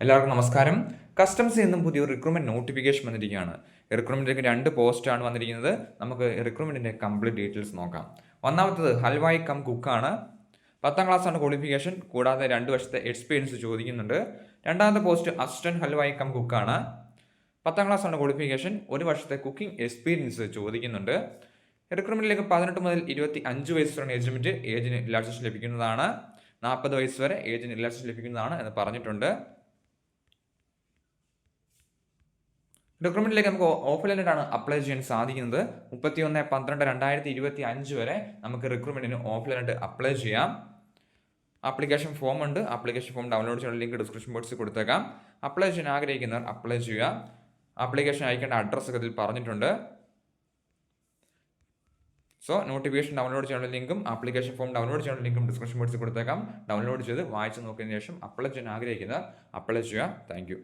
എല്ലാവർക്കും നമസ്കാരം. കസ്റ്റംസിൽ നിന്നും പുതിയൊരു റിക്രൂട്ട്മെന്റ് നോട്ടിഫിക്കേഷൻ വന്നിരിക്കുകയാണ്. റിക്രൂട്ട്മെന്റിലേക്ക് 2 പോസ്റ്റാണ് വന്നിരിക്കുന്നത്. നമുക്ക് റിക്രൂട്ട്മെന്റിന്റെ കംപ്ലീറ്റ് ഡീറ്റെയിൽസ് നോക്കാം. ഒന്നാമത്തത് ഹൽവായി കം കുക്കാണ്. 10ാം ക്ലാസ്സാണ് ക്വാളിഫിക്കേഷൻ, കൂടാതെ 2 വർഷത്തെ എക്സ്പീരിയൻസ് ചോദിക്കുന്നുണ്ട്. രണ്ടാമത്തെ പോസ്റ്റ് അസിസ്റ്റന്റ് ഹൽവായി കം കുക്കാണ്. 10ാം ക്ലാസ്സാണ് ക്വാളിഫിക്കേഷൻ, 1 വർഷത്തെ കുക്കിംഗ് എക്സ്പീരിയൻസ് ചോദിക്കുന്നുണ്ട്. റിക്രൂട്ട്മെന്റിലേക്ക് 18 മുതൽ 25 വയസ്സ് വരെ ഏജ് ലിമിറ്റ്, ഏജിന് റിലാക്സേഷൻ ലഭിക്കുന്നതാണ്. 40 വയസ്സ് വരെ ഏജിന് റിലാക്സേഷൻ ലഭിക്കുന്നതാണ് എന്ന് പറഞ്ഞിട്ടുണ്ട്. റിക്രൂട്ട്മെന്റിലേക്ക് നമുക്ക് ഓഫ്ലൈനായിട്ടാണ് അപ്ലൈ ചെയ്യാൻ സാധിക്കുന്നത്. 31/12/2025 വരെ നമുക്ക് റിക്രൂട്ട്മെന്റിന് ഓഫ്ലൈനായിട്ട് അപ്ലൈ ചെയ്യാം. ആപ്ലിക്കേഷൻ ഫോം ഉണ്ട്. ആപ്ലിക്കേഷൻ ഫോം ഡൗൺലോഡ് ചെയ്യാൻ ലിങ്ക് ഡിസ്ക്രിപ്ഷൻ ബോക്സിൽ കൊടുത്തേക്കാം. അപ്ലൈ ചെയ്യാൻ ആഗ്രഹിക്കുന്നവർ അപ്ലൈ ചെയ്യുക. ആപ്ലിക്കേഷൻ അയക്കേണ്ട അഡ്രസ്സ് ഒക്കെ ഇതിൽ പറഞ്ഞിട്ടുണ്ട്. സോ നോട്ടിഫിക്കേഷൻ ഡൗൺലോഡ് ചെയ്യാനുള്ള ലിങ്കും ആപ്ലിക്കേഷൻ ഫോം ഡൗൺലോഡ് ചെയ്യാനുള്ള ലിങ്കും ഡിസ്ക്രിപ്ഷൻ ബോക്സിൽ കൊടുത്തേക്കാം. ഡൗൺലോഡ് ചെയ്ത് വായിച്ച് നോക്കിയതിന് ശേഷം അപ്ലൈ ചെയ്യാൻ ആഗ്രഹിക്കുന്നവർ അപ്ലൈ ചെയ്യുക. താങ്ക്